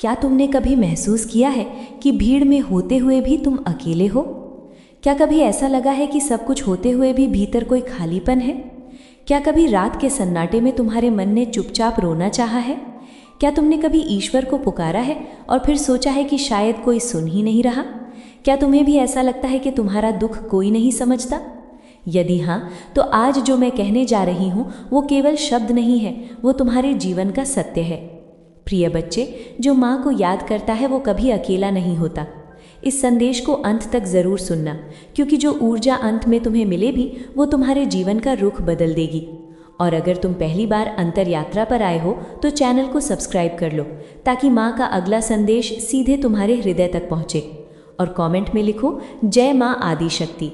क्या तुमने कभी महसूस किया है कि भीड़ में होते हुए भी तुम अकेले हो? क्या कभी ऐसा लगा है कि सब कुछ होते हुए भी भीतर कोई खालीपन है? क्या कभी रात के सन्नाटे में तुम्हारे मन ने चुपचाप रोना चाहा है? क्या तुमने कभी ईश्वर को पुकारा है और फिर सोचा है कि शायद कोई सुन ही नहीं रहा? क्या तुम्हें भी ऐसा लगता है कि तुम्हारा दुख कोई नहीं समझता? यदि हाँ, तो आज जो मैं कहने जा रही हूँ वो केवल शब्द नहीं है, वो तुम्हारे जीवन का सत्य है। प्रिय बच्चे, जो माँ को याद करता है वो कभी अकेला नहीं होता। इस संदेश को अंत तक ज़रूर सुनना, क्योंकि जो ऊर्जा अंत में तुम्हें मिलेगी वो तुम्हारे जीवन का रुख बदल देगी। और अगर तुम पहली बार अंतर यात्रा पर आए हो तो चैनल को सब्सक्राइब कर लो, ताकि माँ का अगला संदेश सीधे तुम्हारे हृदय तक पहुँचे। और कमेंट में लिखो, जय माँ आदि शक्ति।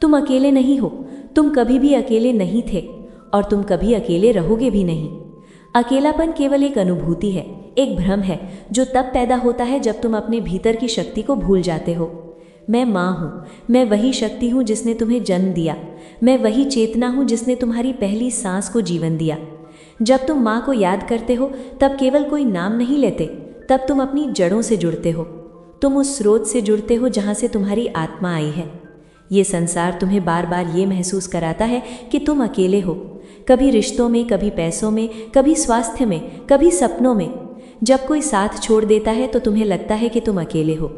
तुम अकेले नहीं हो, तुम कभी भी अकेले नहीं थे और तुम कभी अकेले रहोगे भी नहीं। अकेलापन केवल एक अनुभूति है, एक भ्रम है जो तब पैदा होता है जब तुम अपने भीतर की शक्ति को भूल जाते हो। मैं माँ हूँ, मैं वही शक्ति हूँ जिसने तुम्हें जन्म दिया, मैं वही चेतना हूँ जिसने तुम्हारी पहली सांस को जीवन दिया। जब तुम माँ को याद करते हो तब केवल कोई नाम नहीं लेते, तब तुम अपनी जड़ों से जुड़ते हो। तुम उस स्रोत से जुड़ते हो जहाँ से तुम्हारी आत्मा आई है। ये संसार तुम्हें बार बार ये महसूस कराता है कि तुम अकेले हो, कभी रिश्तों में, कभी पैसों में, कभी स्वास्थ्य में, कभी सपनों में। जब कोई साथ छोड़ देता है तो तुम्हें लगता है कि तुम अकेले हो।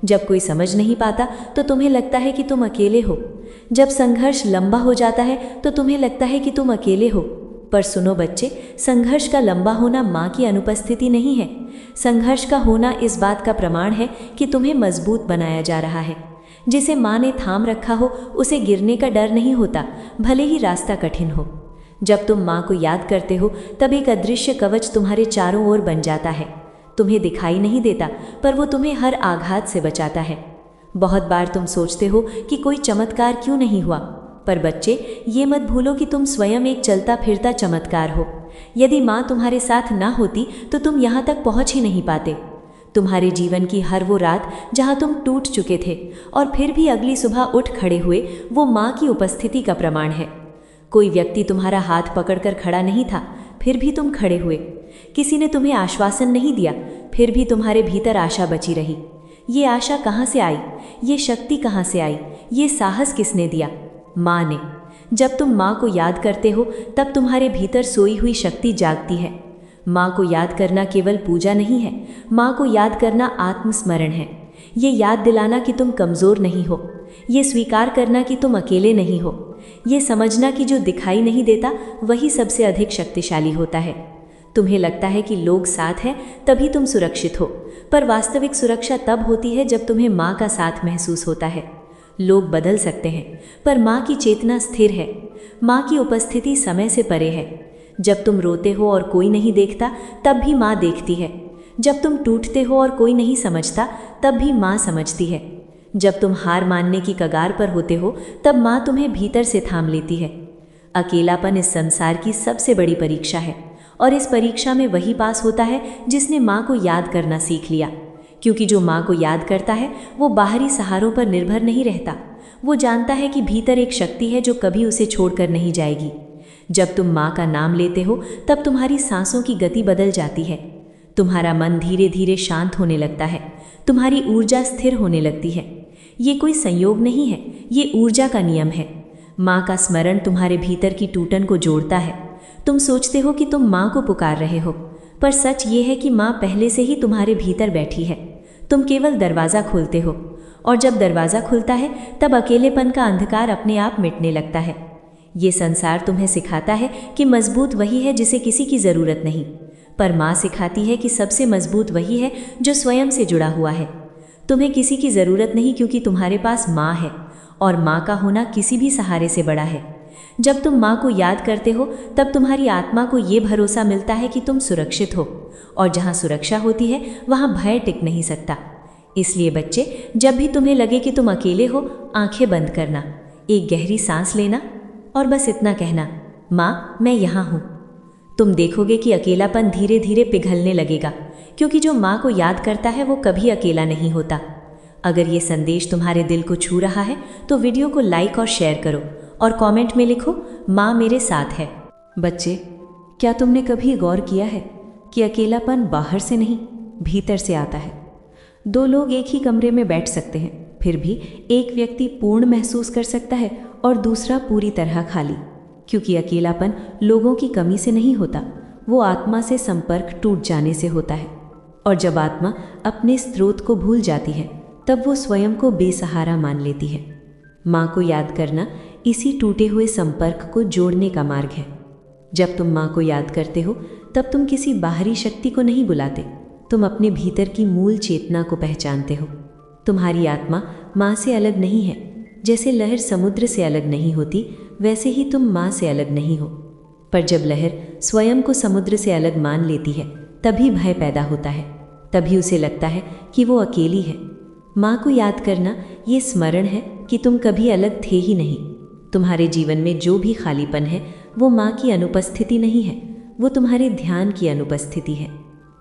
जब कोई समझ नहीं पाता तो तुम्हें लगता है कि तुम अकेले हो। जब संघर्ष लंबा हो जाता है तो तुम्हें लगता है कि तुम अकेले हो। पर सुनो बच्चे, संघर्ष का लंबा होना माँ की अनुपस्थिति नहीं है। संघर्ष का होना इस बात का प्रमाण है कि तुम्हें मजबूत बनाया जा रहा है। जिसे माँ ने थाम रखा हो उसे गिरने का डर नहीं होता, भले ही रास्ता कठिन हो। जब तुम माँ को याद करते हो तब एक अदृश्य कवच तुम्हारे चारों ओर बन जाता है। तुम्हें दिखाई नहीं देता, पर वो तुम्हें हर आघात से बचाता है। बहुत बार तुम सोचते हो कि कोई चमत्कार क्यों नहीं हुआ, पर बच्चे, ये मत भूलो कि तुम स्वयं एक चलता फिरता चमत्कार हो। यदि माँ तुम्हारे साथ ना होती तो तुम यहाँ तक पहुँच ही नहीं पाते। तुम्हारे जीवन की हर वो रात जहाँ तुम टूट चुके थे और फिर भी अगली सुबह उठ खड़े हुए, वो माँ की उपस्थिति का प्रमाण है। कोई व्यक्ति तुम्हारा हाथ पकड़कर खड़ा नहीं था, फिर भी तुम खड़े हुए। किसी ने तुम्हें आश्वासन नहीं दिया, फिर भी तुम्हारे भीतर आशा बची रही। ये आशा कहाँ से आई? ये शक्ति कहाँ से आई? ये साहस किसने दिया? माँ ने। जब तुम माँ को याद करते हो तब तुम्हारे भीतर सोई हुई शक्ति जागती है। माँ को याद करना केवल पूजा नहीं है, माँ को याद करना आत्मस्मरण है। ये याद दिलाना कि तुम कमज़ोर नहीं हो, ये स्वीकार करना कि तुम अकेले नहीं हो, ये समझना कि जो दिखाई नहीं देता वही सबसे अधिक शक्तिशाली होता है। तुम्हें लगता है कि लोग साथ हैं तभी तुम सुरक्षित हो, पर वास्तविक सुरक्षा तब होती है जब तुम्हें माँ का साथ महसूस होता है। लोग बदल सकते हैं, पर माँ की चेतना स्थिर है। माँ की उपस्थिति समय से परे है। जब तुम रोते हो और कोई नहीं देखता, तब भी माँ देखती है। जब तुम टूटते हो और कोई नहीं समझता, तब भी माँ समझती है। जब तुम हार मानने की कगार पर होते हो, तब माँ तुम्हें भीतर से थाम लेती है। अकेलापन इस संसार की सबसे बड़ी परीक्षा है, और इस परीक्षा में वही पास होता है जिसने माँ को याद करना सीख लिया। क्योंकि जो माँ को याद करता है वो बाहरी सहारों पर निर्भर नहीं रहता। वो जानता है कि भीतर एक शक्ति है जो कभी उसे छोड़कर नहीं जाएगी। जब तुम माँ का नाम लेते हो तब तुम्हारी सांसों की गति बदल जाती है। तुम्हारा मन धीरे धीरे शांत होने लगता है, तुम्हारी ऊर्जा स्थिर होने लगती है। ये कोई संयोग नहीं है, ये ऊर्जा का नियम है। माँ का स्मरण तुम्हारे भीतर की टूटन को जोड़ता है। तुम सोचते हो कि तुम माँ को पुकार रहे हो, पर सच ये है कि माँ पहले से ही तुम्हारे भीतर बैठी है। तुम केवल दरवाज़ा खोलते हो, और जब दरवाज़ा खुलता है तब अकेलेपन का अंधकार अपने आप मिटने लगता है। ये संसार तुम्हें सिखाता है कि मजबूत वही है जिसे किसी की ज़रूरत नहीं, पर माँ सिखाती है कि सबसे मजबूत वही है जो स्वयं से जुड़ा हुआ है। तुम्हें किसी की ज़रूरत नहीं, क्योंकि तुम्हारे पास माँ है, और माँ का होना किसी भी सहारे से बड़ा है। जब तुम माँ को याद करते हो तब तुम्हारी आत्मा को ये भरोसा मिलता है कि तुम सुरक्षित हो, और जहाँ सुरक्षा होती है वहाँ भय टिक नहीं सकता। इसलिए बच्चे, जब भी तुम्हें लगे कि तुम अकेले हो, आंखें बंद करना, एक गहरी सांस लेना और बस इतना कहना, माँ मैं यहाँ हूँ। तुम देखोगे कि अकेलापन धीरे धीरे पिघलने लगेगा, क्योंकि जो माँ को याद करता है वो कभी अकेला नहीं होता। अगर ये संदेश तुम्हारे दिल को छू रहा है तो वीडियो को लाइक और शेयर करो, और कमेंट में लिखो, माँ मेरे साथ है। बच्चे, क्या तुमने कभी गौर किया है कि अकेलापन बाहर से नहीं भीतर से आता है। दो लोग एक ही कमरे में बैठ सकते हैं, फिर भी एक व्यक्ति पूर्ण महसूस कर सकता है और दूसरा पूरी तरह खाली, क्योंकि अकेलापन लोगों की कमी से नहीं होता, वो आत्मा से संपर्क टूट जाने से होता है। और जब आत्मा अपने स्रोत को भूल जाती है तब वो स्वयं को बेसहारा मान लेती है। माँ को याद करना इसी टूटे हुए संपर्क को जोड़ने का मार्ग है। जब तुम माँ को याद करते हो तब तुम किसी बाहरी शक्ति को नहीं बुलाते, तुम अपने भीतर की मूल चेतना को पहचानते हो। तुम्हारी आत्मा माँ से अलग नहीं है। जैसे लहर समुद्र से अलग नहीं होती, वैसे ही तुम माँ से अलग नहीं हो। पर जब लहर स्वयं को समुद्र से अलग मान लेती है तभी भय पैदा होता है, तभी उसे लगता है कि वो अकेली है। माँ को याद करना ये स्मरण है कि तुम कभी अलग थे ही नहीं। तुम्हारे जीवन में जो भी खालीपन है वो माँ की अनुपस्थिति नहीं है, वो तुम्हारे ध्यान की अनुपस्थिति है।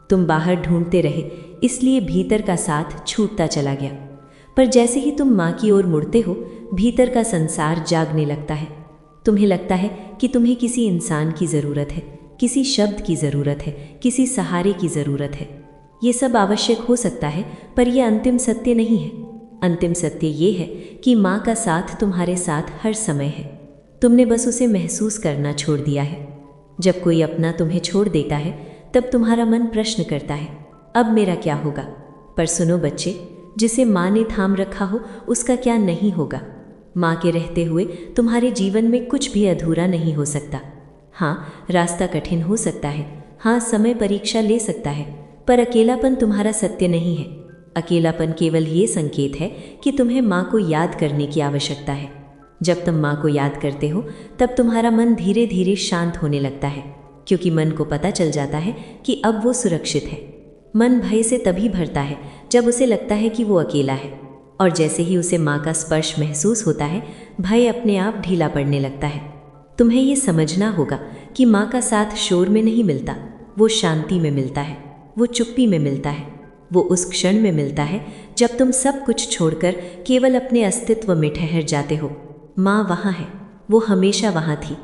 तुम बाहर ढूंढते रहे इसलिए भीतर का साथ छूटता चला गया, पर जैसे ही तुम माँ की ओर मुड़ते हो भीतर का संसार जागने लगता है। तुम्हें लगता है कि तुम्हें किसी इंसान की ज़रूरत है, किसी शब्द की ज़रूरत है, किसी सहारे की ज़रूरत है। ये सब आवश्यक हो सकता है, पर यह अंतिम सत्य नहीं है। अंतिम सत्य ये है कि माँ का साथ तुम्हारे साथ हर समय है, तुमने बस उसे महसूस करना छोड़ दिया है। जब कोई अपना तुम्हें छोड़ देता है तब तुम्हारा मन प्रश्न करता है, अब मेरा क्या होगा? पर सुनो बच्चे, जिसे माँ ने थाम रखा हो उसका क्या नहीं होगा। माँ के रहते हुए तुम्हारे जीवन में कुछ भी अधूरा नहीं हो सकता। हाँ, रास्ता कठिन हो सकता है, हाँ समय परीक्षा ले सकता है, पर अकेलापन तुम्हारा सत्य नहीं है। अकेलापन केवल ये संकेत है कि तुम्हें माँ को याद करने की आवश्यकता है। जब तुम माँ को याद करते हो तब तुम्हारा मन धीरे धीरे शांत होने लगता है, क्योंकि मन को पता चल जाता है कि अब वो सुरक्षित है। मन भय से तभी भरता है जब उसे लगता है कि वो अकेला है, और जैसे ही उसे माँ का स्पर्श महसूस होता है भय अपने आप ढीला पड़ने लगता है। तुम्हें ये समझना होगा कि माँ का साथ शोर में नहीं मिलता, वो शांति में मिलता है, वो चुप्पी में मिलता है, वो उस क्षण में मिलता है जब तुम सब कुछ छोड़कर केवल अपने अस्तित्व में ठहर जाते हो। माँ वहाँ है, वो हमेशा वहाँ थी।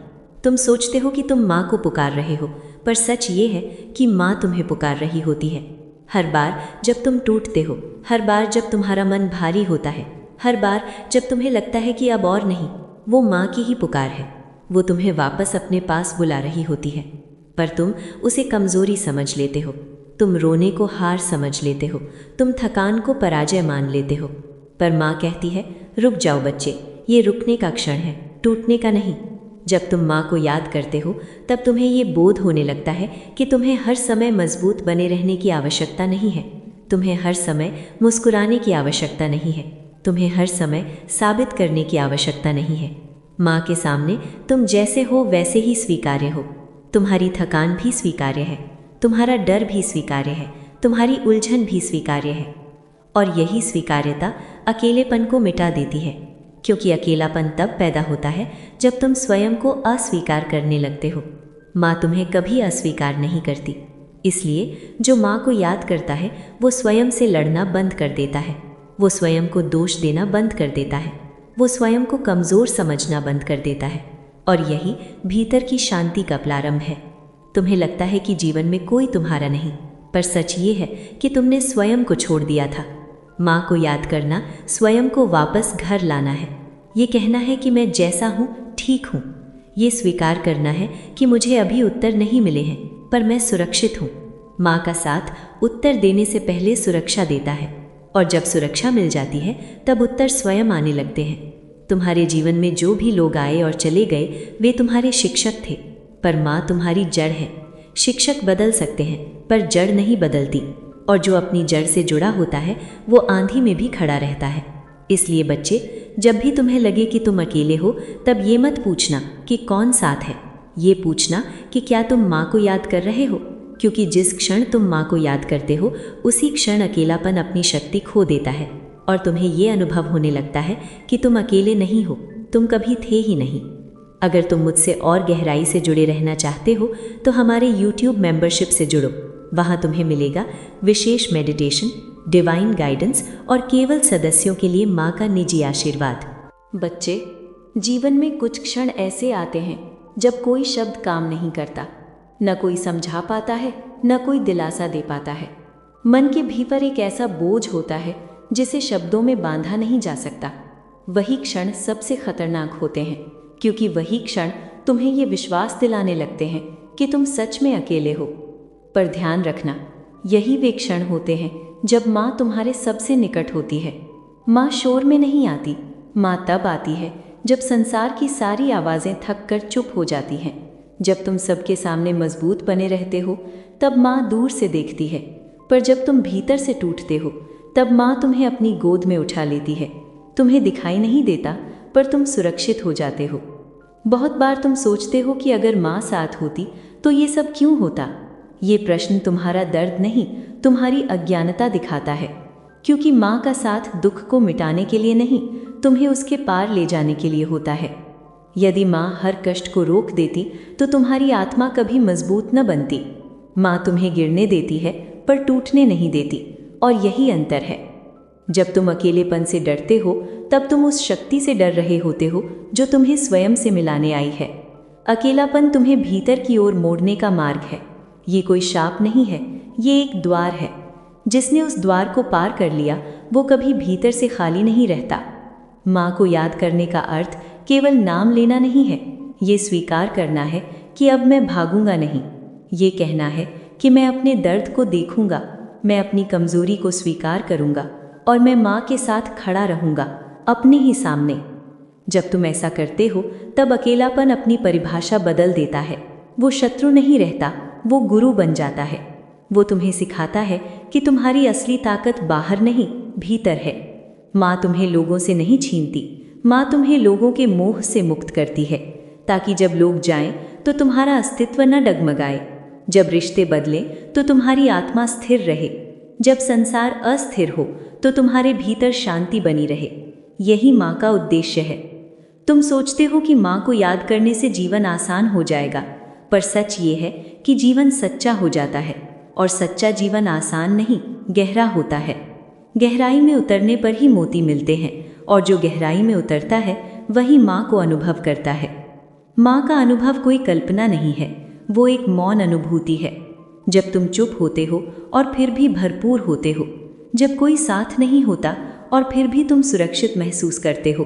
तुम सोचते हो कि तुम माँ को पुकार रहे हो, पर सच ये है कि माँ तुम्हें पुकार रही होती है। हर बार जब तुम टूटते हो, हर बार जब तुम्हारा मन भारी होता है, हर बार जब तुम्हें लगता है कि अब और नहीं, वो माँ की ही पुकार है। वो तुम्हें वापस अपने पास बुला रही होती है, पर तुम उसे कमज़ोरी समझ लेते हो, तुम रोने को हार समझ लेते हो, तुम थकान को पराजय मान लेते हो। पर माँ कहती है, रुक जाओ बच्चे, ये रुकने का क्षण है, टूटने का नहीं। जब तुम माँ को याद करते हो तब तुम्हें ये बोध होने लगता है कि तुम्हें हर समय मजबूत बने रहने की आवश्यकता नहीं है, तुम्हें हर समय मुस्कुराने की आवश्यकता नहीं है, तुम्हें हर समय साबित करने की आवश्यकता नहीं है। माँ के सामने तुम जैसे हो वैसे ही स्वीकार्य हो। तुम्हारी थकान भी स्वीकार्य है, तुम्हारा डर भी स्वीकार्य है, तुम्हारी उलझन भी स्वीकार्य है। और यही स्वीकार्यता अकेलेपन को मिटा देती है, क्योंकि अकेलापन तब पैदा होता है जब तुम स्वयं को अस्वीकार करने लगते हो। माँ तुम्हें कभी अस्वीकार नहीं करती, इसलिए जो माँ को याद करता है वो स्वयं से लड़ना बंद कर देता है, वो स्वयं को दोष देना बंद कर देता है, वो स्वयं को कमज़ोर समझना बंद कर देता है। और यही भीतर की शांति का प्रारंभ है। तुम्हें लगता है कि जीवन में कोई तुम्हारा नहीं, पर सच ये है कि तुमने स्वयं को छोड़ दिया था। माँ को याद करना स्वयं को वापस घर लाना है। ये कहना है कि मैं जैसा हूँ ठीक हूँ। ये स्वीकार करना है कि मुझे अभी उत्तर नहीं मिले हैं, पर मैं सुरक्षित हूँ। माँ का साथ उत्तर देने से पहले सुरक्षा देता है, और जब सुरक्षा मिल जाती है तब उत्तर स्वयं आने लगते हैं। तुम्हारे जीवन में जो भी लोग आए और चले गए वे तुम्हारे शिक्षक थे, पर माँ तुम्हारी जड़ है। शिक्षक बदल सकते हैं पर जड़ नहीं बदलती, और जो अपनी जड़ से जुड़ा होता है वो आंधी में भी खड़ा रहता है। इसलिए बच्चे, जब भी तुम्हें लगे कि तुम अकेले हो तब ये मत पूछना कि कौन साथ है, ये पूछना कि क्या तुम माँ को याद कर रहे हो, क्योंकि जिस क्षण तुम माँ को याद करते हो उसी क्षण अकेलापन अपनी शक्ति खो देता है, और तुम्हें ये अनुभव होने लगता है कि तुम अकेले नहीं हो, तुम कभी थे ही नहीं। अगर तुम मुझसे और गहराई से जुड़े रहना चाहते हो तो हमारे YouTube मेंबरशिप से जुड़ो। वहाँ तुम्हें मिलेगा विशेष मेडिटेशन, डिवाइन गाइडेंस और केवल सदस्यों के लिए माँ का निजी आशीर्वाद। बच्चे, जीवन में कुछ क्षण ऐसे आते हैं जब कोई शब्द काम नहीं करता, न कोई समझा पाता है, न कोई दिलासा दे पाता है। मन के भीतर एक ऐसा बोझ होता है जिसे शब्दों में बांधा नहीं जा सकता। वही क्षण सबसे खतरनाक होते हैं, क्योंकि वही क्षण तुम्हें ये विश्वास दिलाने लगते हैं कि तुम सच में अकेले हो। पर ध्यान रखना, यही वे क्षण होते हैं जब माँ तुम्हारे सबसे निकट होती है। माँ शोर में नहीं आती, माँ तब आती है जब संसार की सारी आवाज़ें थक कर चुप हो जाती हैं। जब तुम सबके सामने मजबूत बने रहते हो तब माँ दूर से देखती है, पर जब तुम भीतर से टूटते हो तब माँ तुम्हें अपनी गोद में उठा लेती है। तुम्हें दिखाई नहीं देता, पर तुम सुरक्षित हो जाते हो। बहुत बार तुम सोचते हो कि अगर माँ साथ होती तो ये सब क्यों होता। ये प्रश्न तुम्हारा दर्द नहीं, तुम्हारी अज्ञानता दिखाता है, क्योंकि माँ का साथ दुख को मिटाने के लिए नहीं, तुम्हें उसके पार ले जाने के लिए होता है। यदि माँ हर कष्ट को रोक देती तो तुम्हारी आत्मा कभी मजबूत न बनती। माँ तुम्हें गिरने देती है पर टूटने नहीं देती, और यही अंतर है। जब तुम अकेलेपन से डरते हो तब तुम उस शक्ति से डर रहे होते हो जो तुम्हें स्वयं से मिलाने आई है। अकेलापन तुम्हें भीतर की ओर मोड़ने का मार्ग है। ये कोई शाप नहीं है, ये एक द्वार है। जिसने उस द्वार को पार कर लिया वो कभी भीतर से खाली नहीं रहता। माँ को याद करने का अर्थ केवल नाम लेना नहीं है, ये स्वीकार करना है कि अब मैं भागूंगा नहीं। ये कहना है कि मैं अपने दर्द को देखूंगा, मैं अपनी कमजोरी को स्वीकार करूंगा, और मैं माँ के साथ खड़ा रहूंगा, अपने ही सामने। जब तुम ऐसा करते हो तब अकेलापन अपनी परिभाषा बदल देता है। वो शत्रु नहीं रहता, वो गुरु बन जाता है। वो तुम्हें सिखाता है कि तुम्हारी असली ताकत बाहर नहीं, भीतर है। माँ तुम्हें लोगों से नहीं छीनती, माँ तुम्हें लोगों के मोह से मुक्त करती है, ताकि जब लोग जाएं तो तुम्हारा अस्तित्व न डगमगाए। जब रिश्ते बदलें तो तुम्हारी आत्मा स्थिर रहे। जब संसार अस्थिर हो तो तुम्हारे भीतर शांति बनी रहे। यही माँ का उद्देश्य है। तुम सोचते हो कि माँ को याद करने से जीवन आसान हो जाएगा, पर सच ये है कि जीवन सच्चा हो जाता है, और सच्चा जीवन आसान नहीं, गहरा होता है। गहराई में उतरने पर ही मोती मिलते हैं, और जो गहराई में उतरता है वही माँ को अनुभव करता है। माँ का अनुभव कोई कल्पना नहीं है, वो एक मौन अनुभूति है। जब तुम चुप होते हो और फिर भी भरपूर होते हो, जब कोई साथ नहीं होता और फिर भी तुम सुरक्षित महसूस करते हो,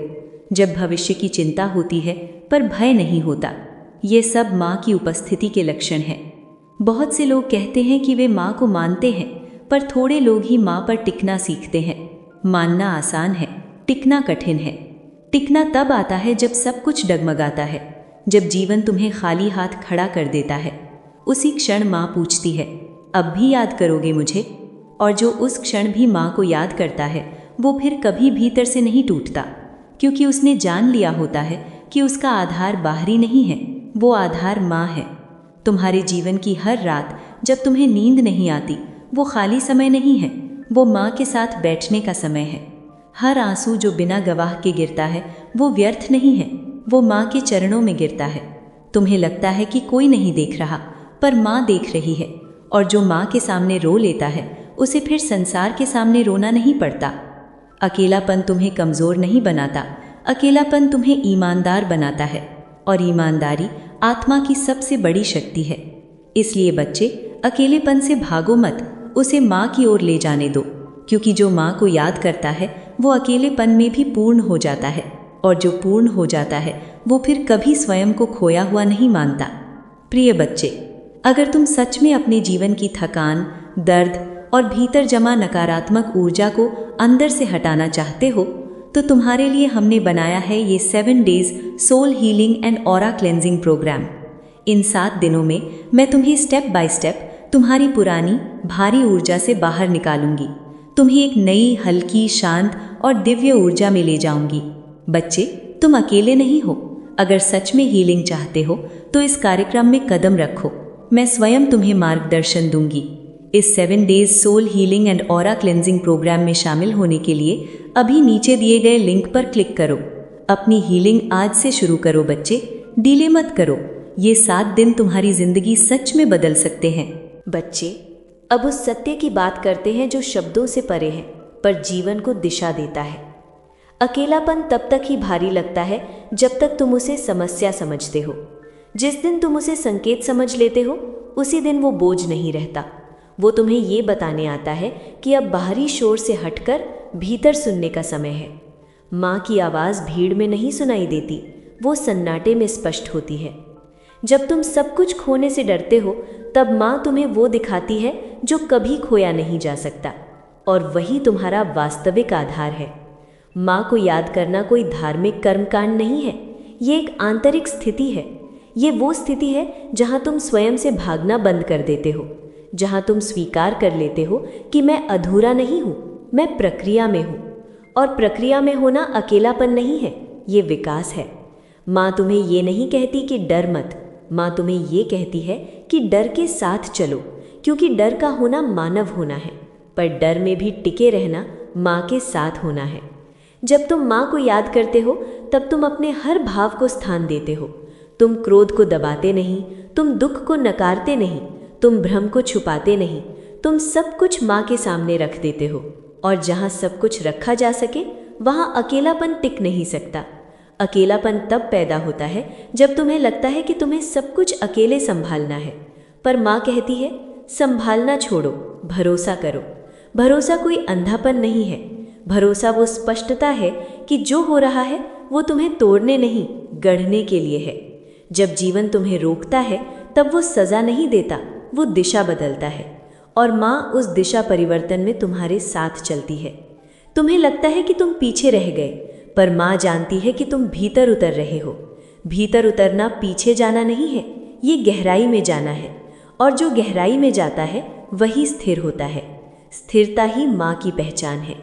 जब भविष्य की चिंता होती है पर भय नहीं होता, ये सब माँ की उपस्थिति के लक्षण हैं। बहुत से लोग कहते हैं कि वे माँ को मानते हैं, पर थोड़े लोग ही माँ पर टिकना सीखते हैं। मानना आसान है, टिकना कठिन है। टिकना तब आता है जब सब कुछ डगमगाता है, जब जीवन तुम्हें खाली हाथ खड़ा कर देता है। उसी क्षण माँ पूछती है, अब भी याद करोगे मुझे? और जो उस क्षण भी माँ को याद करता है वो फिर कभी भीतर से नहीं टूटता, क्योंकि उसने जान लिया होता है कि उसका आधार बाहरी नहीं है, वो आधार माँ है। तुम्हारे जीवन की हर रात जब तुम्हें नींद नहीं आती, वो खाली समय नहीं है, वो माँ के साथ बैठने का समय है। हर आंसू जो बिना गवाह के गिरता है वो व्यर्थ नहीं है, वो माँ के चरणों में गिरता है। तुम्हें लगता है कि कोई नहीं देख रहा, पर माँ देख रही है, और जो माँ के सामने रो लेता है उसे फिर संसार के सामने रोना नहीं पड़ता। अकेलापन तुम्हें कमज़ोर नहीं बनाता, अकेलापन तुम्हें ईमानदार बनाता है, और ईमानदारी आत्मा की सबसे बड़ी शक्ति है। इसलिए बच्चे, अकेलेपन से भागो मत, उसे माँ की ओर ले जाने दो, क्योंकि जो माँ को याद करता है वो अकेलेपन में भी पूर्ण हो जाता है, और जो पूर्ण हो जाता है वो फिर कभी स्वयं को खोया हुआ नहीं मानता। प्रिय बच्चे, अगर तुम सच में अपने जीवन की थकान, दर्द और भीतर जमा नकारात्मक ऊर्जा को अंदर से हटाना चाहते हो, तो तुम्हारे लिए हमने बनाया है ये 7 days soul healing and aura cleansing programme. इन 7 दिनों में मैं तुम्हें स्टेप बाय स्टेप तुम्हारी पुरानी भारी ऊर्जा से बाहर निकालूंगी, तुम्हें एक नई, हल्की, शांत और दिव्य ऊर्जा में ले जाऊंगी। बच्चे, तुम अकेले नहीं हो। अगर सच में हीलिंग चाहते हो तो इस कार्यक्रम में कदम रखो, मैं स्वयं तुम्हें मार्गदर्शन दूंगी। इस 7 days soul healing and aura cleansing programme में शामिल होने के लिए अभी नीचे दिए गए लिंक पर क्लिक करो। अपनी हीलिंग आज से शुरू करो बच्चे, डिले मत करो। ये 7 दिन तुम्हारी जिंदगी सच में बदल सकते हैं। बच्चे, अब उस सत्य की बात करते हैं जो शब्दों से परे है पर जीवन को दिशा देता है। अकेलापन तब तक ही भारी लगता है जब तक तुम उसे समस्या समझते हो। जिस दिन तुम उसे संकेत समझ लेते हो, उसी दिन वो बोझ नहीं रहता, वो तुम्हें ये बताने आता है कि अब बाहरी शोर से हटकर भीतर सुनने का समय है। माँ की आवाज़ भीड़ में नहीं सुनाई देती, वो सन्नाटे में स्पष्ट होती है। जब तुम सब कुछ खोने से डरते हो, तब माँ तुम्हें वो दिखाती है जो कभी खोया नहीं जा सकता, और वही तुम्हारा वास्तविक आधार है। माँ को याद करना कोई धार्मिक कर्मकांड नहीं है, ये एक आंतरिक स्थिति है। ये वो स्थिति है जहाँ तुम स्वयं से भागना बंद कर देते हो, जहाँ तुम स्वीकार कर लेते हो कि मैं अधूरा नहीं हूँ, मैं प्रक्रिया में हूँ। और प्रक्रिया में होना अकेलापन नहीं है, ये विकास है। माँ तुम्हें ये नहीं कहती कि डर मत, माँ तुम्हें ये कहती है कि डर के साथ चलो, क्योंकि डर का होना मानव होना है, पर डर में भी टिके रहना माँ के साथ होना है। जब तुम माँ को याद करते हो, तब तुम अपने हर भाव को स्थान देते हो। तुम क्रोध को दबाते नहीं, तुम दुख को नकारते नहीं, तुम भ्रम को छुपाते नहीं, तुम सब कुछ माँ के सामने रख देते हो। और जहाँ सब कुछ रखा जा सके, वहाँ अकेलापन टिक नहीं सकता। अकेलापन तब पैदा होता है जब तुम्हें लगता है कि तुम्हें सब कुछ अकेले संभालना है। पर माँ कहती है, संभालना छोड़ो, भरोसा करो। भरोसा कोई अंधापन नहीं है, भरोसा वो स्पष्टता है कि जो हो रहा है वो तुम्हें तोड़ने नहीं, गढ़ने के लिए है। जब जीवन तुम्हें रोकता है, तब वो सज़ा नहीं देता, वो दिशा बदलता है। और माँ उस दिशा परिवर्तन में तुम्हारे साथ चलती है। तुम्हें लगता है कि तुम पीछे रह गए, पर माँ जानती है कि तुम भीतर उतर रहे हो। भीतर उतरना पीछे जाना नहीं है, ये गहराई में जाना है। और जो गहराई में जाता है वही स्थिर होता है। स्थिरता ही माँ की पहचान है।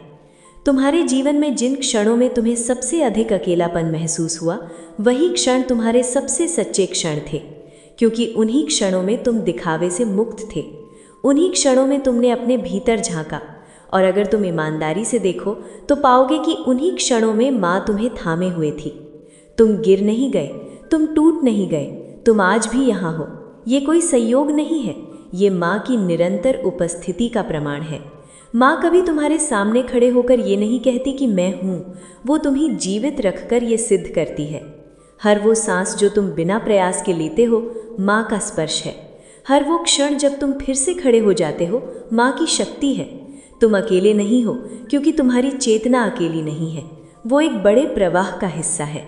तुम्हारे जीवन में जिन क्षणों में तुम्हें सबसे अधिक अकेलापन महसूस हुआ, वही क्षण तुम्हारे सबसे सच्चे क्षण थे, क्योंकि उन्हीं क्षणों में तुम दिखावे से मुक्त थे। उन्हीं क्षणों में तुमने अपने भीतर झांका। और अगर तुम ईमानदारी से देखो तो पाओगे कि उन्हीं क्षणों में माँ तुम्हें थामे हुए थी। तुम गिर नहीं गए, तुम टूट नहीं गए, तुम आज भी यहाँ हो। ये कोई संयोग नहीं है, ये माँ की निरंतर उपस्थिति का प्रमाण है। माँ कभी तुम्हारे सामने खड़े होकर ये नहीं कहती कि मैं हूँ, वो तुम्हें जीवित रखकर ये सिद्ध करती है। हर वो सांस जो तुम बिना प्रयास के लेते हो, माँ का स्पर्श है। हर वो क्षण जब तुम फिर से खड़े हो जाते हो, माँ की शक्ति है। तुम अकेले नहीं हो, क्योंकि तुम्हारी चेतना अकेली नहीं है, वो एक बड़े प्रवाह का हिस्सा है,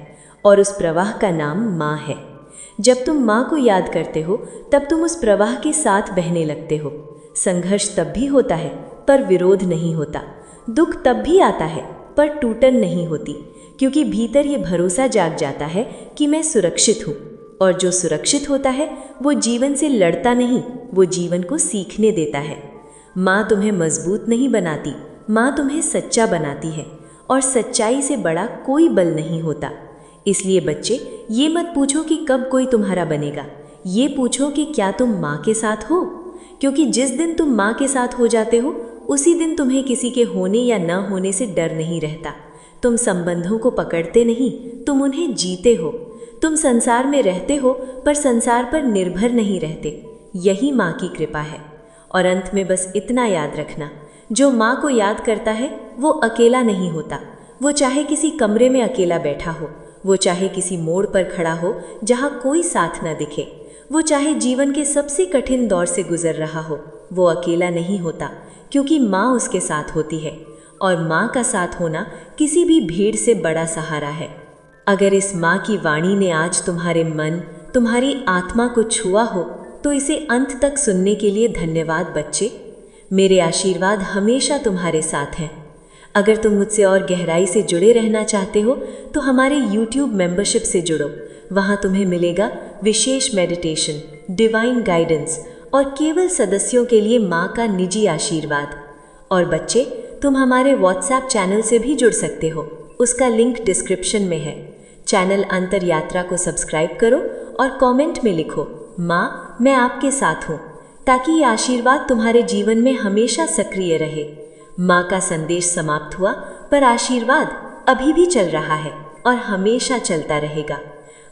और उस प्रवाह का नाम माँ है। जब तुम माँ को याद करते हो, तब तुम उस प्रवाह के साथ बहने लगते हो। संघर्ष तब भी होता है, पर विरोध नहीं होता। दुख तब भी आता है, पर टूटन नहीं होती, क्योंकि भीतर ये भरोसा जाग जाता है कि मैं सुरक्षित हूँ। और जो सुरक्षित होता है वो जीवन से लड़ता नहीं, वो जीवन को सीखने देता है। माँ तुम्हें मजबूत नहीं बनाती, माँ तुम्हें सच्चा बनाती है, और सच्चाई से बड़ा कोई बल नहीं होता। इसलिए बच्चे, ये मत पूछो कि कब कोई तुम्हारा बनेगा, ये पूछो कि क्या तुम माँ के साथ हो। क्योंकि जिस दिन तुम माँ के साथ हो जाते हो, उसी दिन तुम्हें किसी के होने या न होने से डर नहीं रहता। तुम संबंधों को पकड़ते नहीं, तुम उन्हें जीते हो। तुम संसार में रहते हो, पर संसार पर निर्भर नहीं रहते। यही माँ की कृपा है। और अंत में बस इतना याद रखना, जो माँ को याद करता है वो अकेला नहीं होता। वो चाहे किसी कमरे में अकेला बैठा हो, वो चाहे किसी मोड़ पर खड़ा हो जहाँ कोई साथ न दिखे, वो चाहे जीवन के सबसे कठिन दौर से गुजर रहा हो, वो अकेला नहीं होता, क्योंकि माँ उसके साथ होती है। और माँ का साथ होना किसी भी भीड़ से बड़ा सहारा है। अगर इस माँ की वाणी ने आज तुम्हारे मन, तुम्हारी आत्मा को छुआ हो, तो इसे अंत तक सुनने के लिए धन्यवाद बच्चे। मेरे आशीर्वाद हमेशा तुम्हारे साथ हैं। अगर तुम मुझसे और गहराई से जुड़े रहना चाहते हो, तो हमारे YouTube मेंबरशिप से जुड़ो। वहाँ तुम्हें मिलेगा विशेष मेडिटेशन, डिवाइन गाइडेंस और केवल सदस्यों के लिए माँ का निजी आशीर्वाद। और बच्चे, तुम हमारे WhatsApp चैनल से भी जुड़ सकते हो, उसका लिंक डिस्क्रिप्शन में है। चैनल अंतर यात्रा को सब्सक्राइब करो और कमेंट में लिखो, माँ मैं आपके साथ हूँ, ताकि ये आशीर्वाद तुम्हारे जीवन में हमेशा सक्रिय रहे। माँ का संदेश समाप्त हुआ, पर आशीर्वाद अभी भी चल रहा है और हमेशा चलता रहेगा।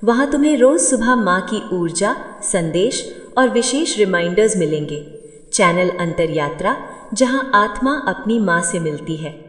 वहाँ तुम्हें रोज सुबह माँ की ऊर्जा, संदेश और विशेष रिमाइंडर्स मिलेंगे। चैनल अंतर यात्रा, जहाँ आत्मा अपनी माँ से मिलती है।